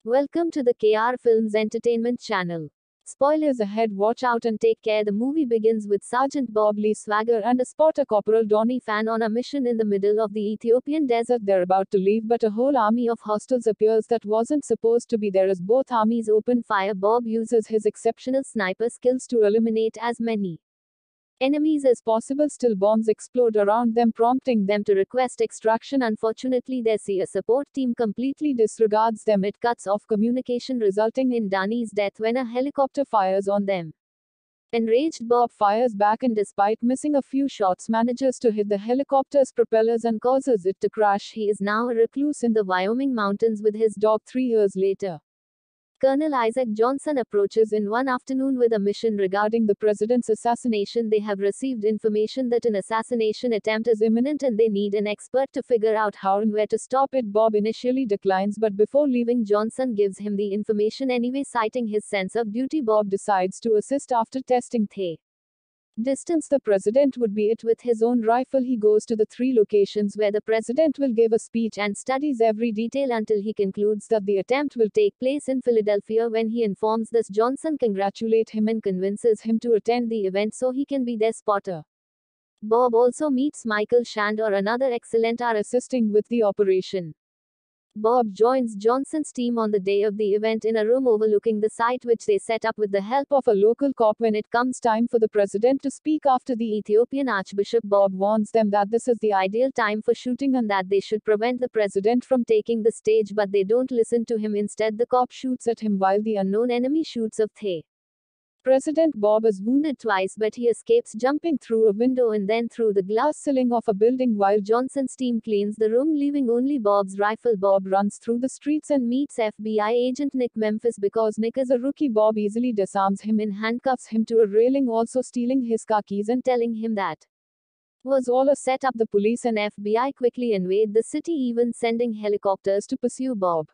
Welcome to the K.R Film's entertainment channel. Spoilers ahead, watch out and take care. The movie begins with Sergeant Bob Lee Swagger and a spotter Corporal Donnie Fan on a mission in the middle of the Ethiopian desert. They're about to leave, but a whole army of hostiles appears that wasn't supposed to be there. As both armies open fire, Bob uses his exceptional sniper skills to eliminate as many enemies as possible. Still, bombs explode around them, prompting them to request extraction. Unfortunately, their support team completely disregards them. It cuts off communication, resulting in Donnie's death when a helicopter fires on them. Enraged, Bob fires back and, despite missing a few shots, manages to hit the helicopter's propellers and causes it to crash. He is now a recluse in the Wyoming mountains with his dog. 3 years later, Colonel Isaac Johnson approaches in one afternoon with a mission regarding the president's assassination. They have received information that an assassination attempt is imminent and they need an expert to figure out how and where to stop it. Bob initially declines, but before leaving, Johnson gives him the information anyway. Citing his sense of duty, Bob decides to assist. After testing the distance the president would be with his own rifle, he goes to the 3 locations where the president will give a speech and studies every detail until he concludes that the attempt will take place in Philadelphia. When he informs this, Johnson congratulates him and convinces him to attend the event so he can be their spotter. Bob also meets Michael Shandor, another excellent R assisting with the operation. Bob joins Johnson's team on the day of the event in a room overlooking the site, which they set up with the help of a local cop. When it comes time for the president to speak after the Ethiopian Archbishop, Bob warns them that this is the ideal time for shooting and that they should prevent the president from taking the stage, but they don't listen to him. Instead, the cop shoots at him while the unknown enemy shoots at the president. Bob is wounded twice, but he escapes, jumping through a window and then through the glass ceiling of a building while Johnson's team cleans the room, leaving only Bob's rifle. Bob runs through the streets and meets FBI agent Nick Memphis. Because Nick is a rookie, Bob easily disarms him and handcuffs him to a railing, also stealing his car keys and telling him that was all a setup. The police and FBI quickly invade the city, even sending helicopters to pursue Bob.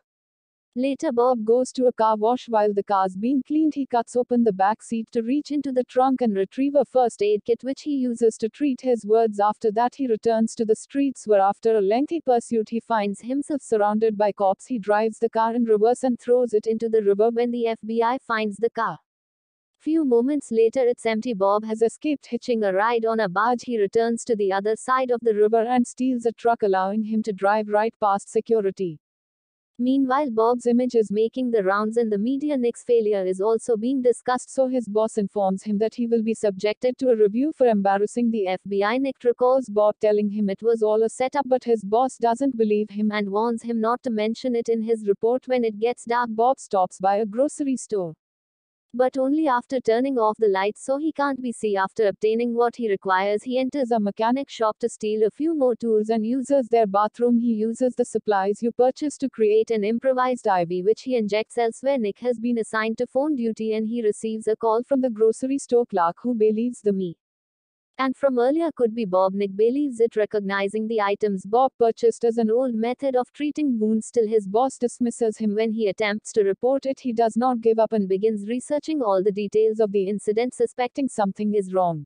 Later, Bob goes to a car wash. While the car's being cleaned, he cuts open the back seat to reach into the trunk and retrieve a first aid kit, which he uses to treat his wounds. After that, he returns to the streets where, after a lengthy pursuit, he finds himself surrounded by cops. He drives the car in reverse and throws it into the river. When the FBI finds the car, few moments later, it's empty. Bob has escaped, hitching a ride on a barge. He returns to the other side of the river and steals a truck, allowing him to drive right past security. Meanwhile, Bob's image is making the rounds in the media. Nick's failure is also being discussed, so his boss informs him that he will be subjected to a review for embarrassing the FBI. Nick recalls Bob telling him it was all a setup, but his boss doesn't believe him and warns him not to mention it in his report. When it gets dark, Bob stops by a grocery store, but only after turning off the lights so he can't be seen. After obtaining what he requires, he enters a mechanic shop to steal a few more tools and uses their bathroom. He uses the supplies you purchase to create an improvised IV, which he injects elsewhere. Nick has been assigned to phone duty and he receives a call from the grocery store clerk, who believes the me and from earlier could be Bob. Nick believes it, recognizing the items Bob purchased as an old method of treating wounds. Still, his boss dismisses him when he attempts to report it. He does not give up and begins researching all the details of the incident, suspecting something is wrong.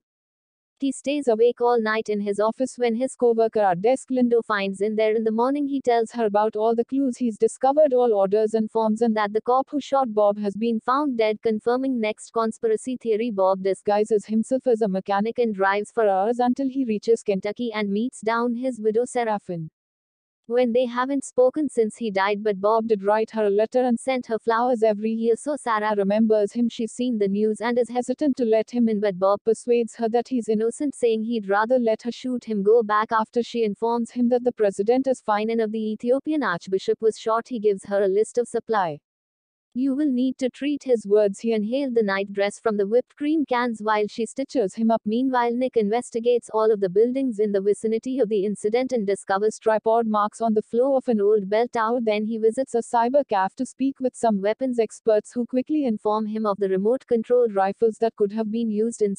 He stays awake all night in his office when his co-worker at desk Lindo finds in there. In the morning, he tells her about all the clues he's discovered, all orders and forms, and that the cop who shot Bob has been found dead, confirming next conspiracy theory. Bob disguises himself as a mechanic and drives for hours until he reaches Kentucky and meets down his widow Seraphine. When they haven't spoken since he died, but Bob did write her a letter and sent her flowers every year, so Sarah remembers him. She's seen the news and is hesitant to let him in, but Bob persuades her that he's innocent, saying he'd rather let her shoot him go back. After she informs him that the president is fine and of the Ethiopian archbishop was shot, he gives her a list of supply you will need to treat his wounds. He inhaled the night dress from the whipped cream cans while she stitches him up. Meanwhile, Nick investigates all of the buildings in the vicinity of the incident and discovers tripod marks on the floor of an old bell tower. Then he visits a cyber cafe to speak with some weapons experts, who quickly inform him of the remote-controlled rifles that could have been used in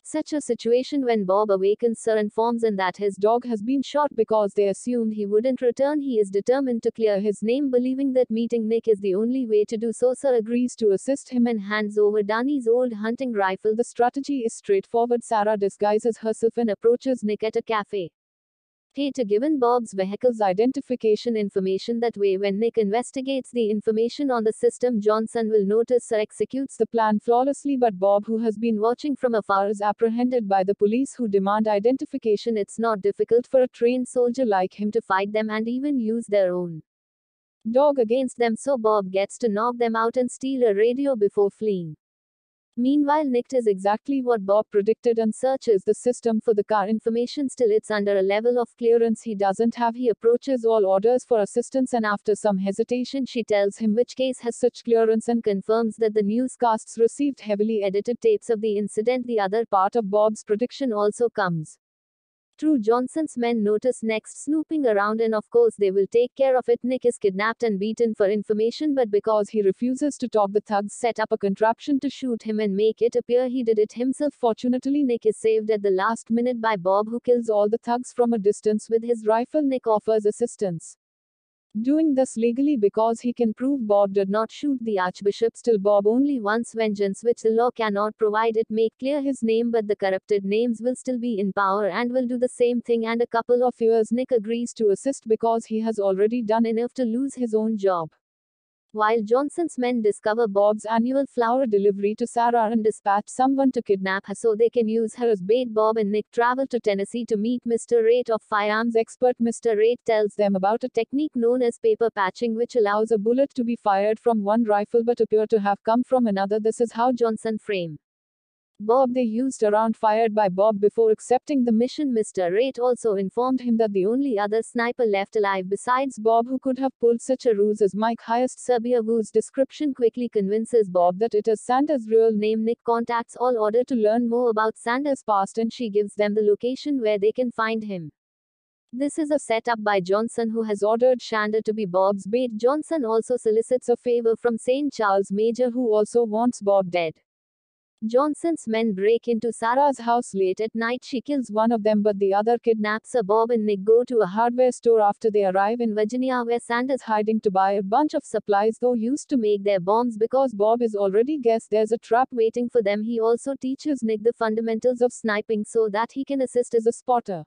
such a situation. When Bob awakens, Sir informs him that his dog has been shot because they assumed he wouldn't return. He is determined to clear his name, believing that meeting Nick is the only way to do so. Sir agrees to assist him and hands over Danny's old hunting rifle. The strategy is straightforward. Sarah disguises herself and approaches Nick at a cafe. to given Bob's vehicle's identification information. That way, when Nick investigates the information on the system, Johnson will notice or executes the plan flawlessly. But Bob, who has been watching from afar, is apprehended by the police, who demand identification. It's not difficult for a trained soldier like him to fight them and even use their own dog against them, so Bob gets to knock them out and steal a radio before fleeing. Meanwhile, Nick does exactly what Bob predicted and searches the system for the car information. Still, it's under a level of clearance he doesn't have. He approaches all orders for assistance, and after some hesitation, she tells him which case has such clearance and confirms that the newscasts received heavily edited tapes of the incident. The other part of Bob's prediction also comes true. Johnson's men notice next snooping around, and of course they will take care of it. Nick is kidnapped and beaten for information, but because he refuses to talk, the thugs set up a contraption to shoot him and make it appear he did it himself. Fortunately, Nick is saved at the last minute by Bob, who kills all the thugs from a distance with his rifle. Nick offers assistance, doing this legally because he can prove Bob did not shoot the Archbishop. Still, Bob only wants vengeance, which the law cannot provide. It make clear his name, but the corrupted names will still be in power and will do the same thing. And a couple of years, Nick agrees to assist because he has already done enough to lose his own job. While Johnson's men discover Bob's annual flower delivery to Sarah and dispatch someone to kidnap her so they can use her as bait, Bob and Nick travel to Tennessee to meet Mr. Raitt, a firearms expert. Mr. Raitt tells them about a technique known as paper patching, which allows a bullet to be fired from one rifle but appear to have come from another. This is how Johnson framed Bob. They used a round fired by Bob before accepting the mission. Mr. Raitt also informed him that the only other sniper left alive besides Bob who could have pulled such a ruse is Mike Hiest. Serbia, whose description quickly convinces Bob that it is Sanders' real name. Nick contacts all order to learn more about Sanders' past, and she gives them the location where they can find him. This is a setup by Johnson, who has ordered Shander to be Bob's bait. Johnson also solicits a favor from St. Charles Major, who also wants Bob dead. Johnson's men break into Sarah's house late at night. She kills one of them, but the other kidnaps her. Bob and Nick go to a hardware store after they arrive in Virginia, where Sanders hiding to buy a bunch of supplies though used to make their bombs. Because Bob is already guessed there's a trap waiting for them, he also teaches Nick the fundamentals of sniping so that he can assist as a spotter.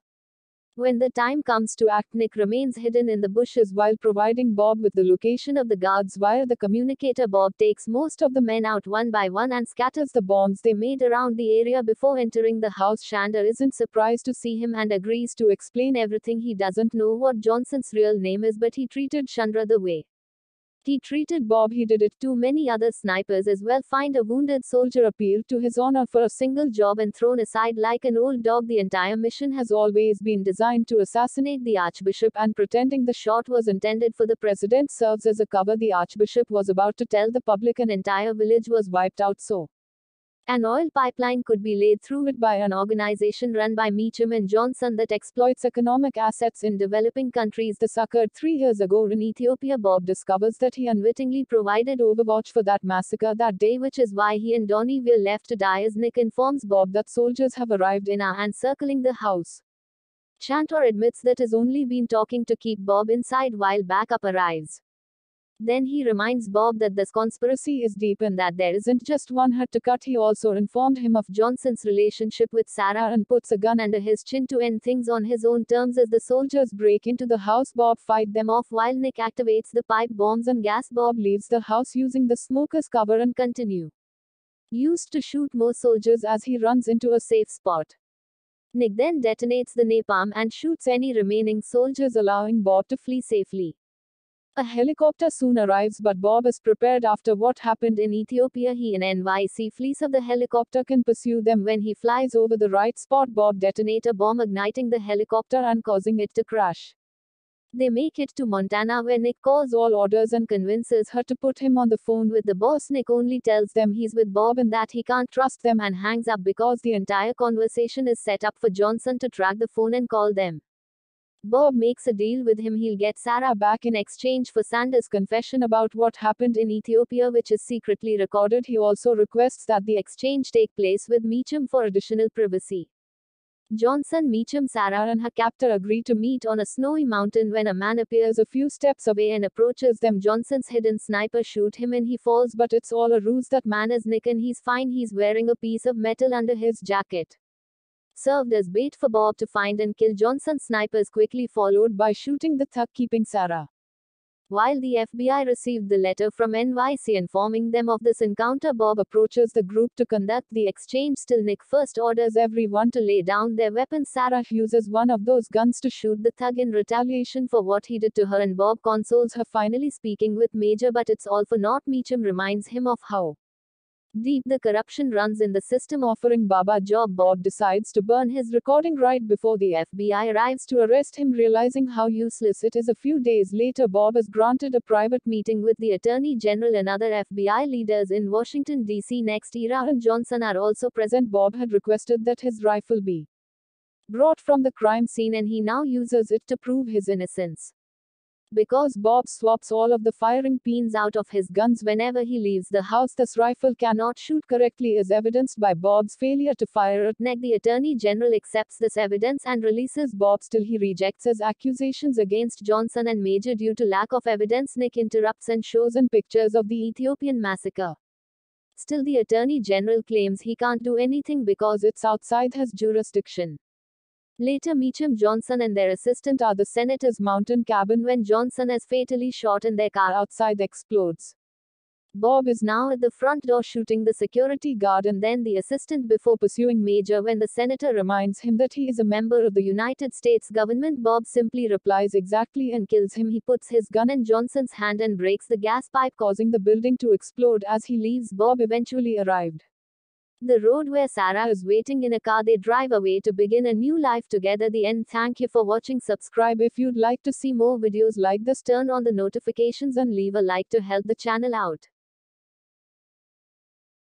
When the time comes to act, Nick remains hidden in the bushes while providing Bob with the location of the guards via the communicator. Bob takes most of the men out one by one and scatters the bombs they made around the area before entering the house. Shander isn't surprised to see him and agrees to explain everything. He doesn't know what Johnson's real name is, but he treated Chandra the way he treated Bob. He did it to many other snipers as well. Find a wounded soldier, appealed to his honor for a single job, and thrown aside like an old dog. The entire mission has always been designed to assassinate the Archbishop, and pretending the shot was intended for the president serves as a cover. The Archbishop was about to tell the public an entire village was wiped out, so an oil pipeline could be laid through it by an organization run by Meacham and Johnson that exploits economic assets in developing countries. This occurred 3 years ago in Ethiopia. Bob discovers that he unwittingly provided overwatch for that massacre that day, which is why he and Donnie were left to die. As Nick informs Bob that soldiers have arrived in and circling the house, Chantor admits that has only been talking to keep Bob inside while backup arrives. Then he reminds Bob that this conspiracy is deep and that there isn't just one head to cut. He also informed him of Johnson's relationship with Sarah and puts a gun under his chin to end things on his own terms. As the soldiers break into the house, Bob fight them off while Nick activates the pipe bombs and gas. Bob leaves the house using the smoke as cover and used to shoot more soldiers as he runs into a safe spot. Nick then detonates the napalm and shoots any remaining soldiers, allowing Bob to flee safely. A helicopter soon arrives, but Bob is prepared. After what happened in Ethiopia, he and NYC flees of the helicopter can pursue them. When he flies over the right spot, Bob detonates a bomb, igniting the helicopter and causing it to crash. They make it to Montana, where Nick calls all orders and convinces her to put him on the phone with the boss. Nick only tells them he's with Bob and that he can't trust them, and hangs up because the entire conversation is set up for Johnson to track the phone and call them. Bob makes a deal with him. He'll get Sarah back in exchange for Sanders' confession about what happened in Ethiopia, which is secretly recorded. He also requests that the exchange take place with Meacham for additional privacy. Johnson, Meacham, Sarah and her captor agree to meet on a snowy mountain when a man appears a few steps away and approaches them. Johnson's hidden sniper shoot him and he falls, but it's all a ruse. That man is Nick and he's fine. He's wearing a piece of metal under his jacket. served as bait for Bob to find and kill Johnson. Snipers quickly followed by shooting the thug keeping Sarah. While the FBI received the letter from NYC informing them of this encounter, Bob approaches the group to conduct the exchange. Still, Nick first orders everyone to lay down their weapons. Sarah uses one of those guns to shoot the thug in retaliation for what he did to her, and Bob consoles her, finally speaking with Major, but it's all for naught. Meacham reminds him of how deep the corruption runs in the system, offering Bob a job. Bob decides to burn his recording right before the FBI arrives to arrest him, realizing how useless it is. A few days later, Bob is granted a private meeting with the Attorney General and other FBI leaders in Washington, D.C. Next, Ira and Johnson are also present. Bob had requested that his rifle be brought from the crime scene, and he now uses it to prove his innocence. Because Bob swaps all of the firing pins out of his guns whenever he leaves the house, this rifle cannot shoot correctly, as evidenced by Bob's failure to fire it. Next, the Attorney General accepts this evidence and releases Bob. Still, he rejects his accusations against Johnson and Major due to lack of evidence. Nick interrupts and shows him pictures of the Ethiopian massacre. Still, the Attorney General claims he can't do anything because it's outside his jurisdiction. Later, Meacham, Johnson and their assistant are the senator's mountain cabin when Johnson is fatally shot and their car outside explodes. Bob is now at the front door shooting the security guard and then the assistant before pursuing Major. When the senator reminds him that he is a member of the United States government, Bob simply replies exactly and kills him. He puts his gun in Johnson's hand and breaks the gas pipe, causing the building to explode. As he leaves, Bob eventually arrived the road where Sarah is waiting in a car. They drive away to begin a new life together. The end. Thank you for watching. Subscribe if you'd like to see more videos like this. Turn on the notifications and leave a like to help the channel out.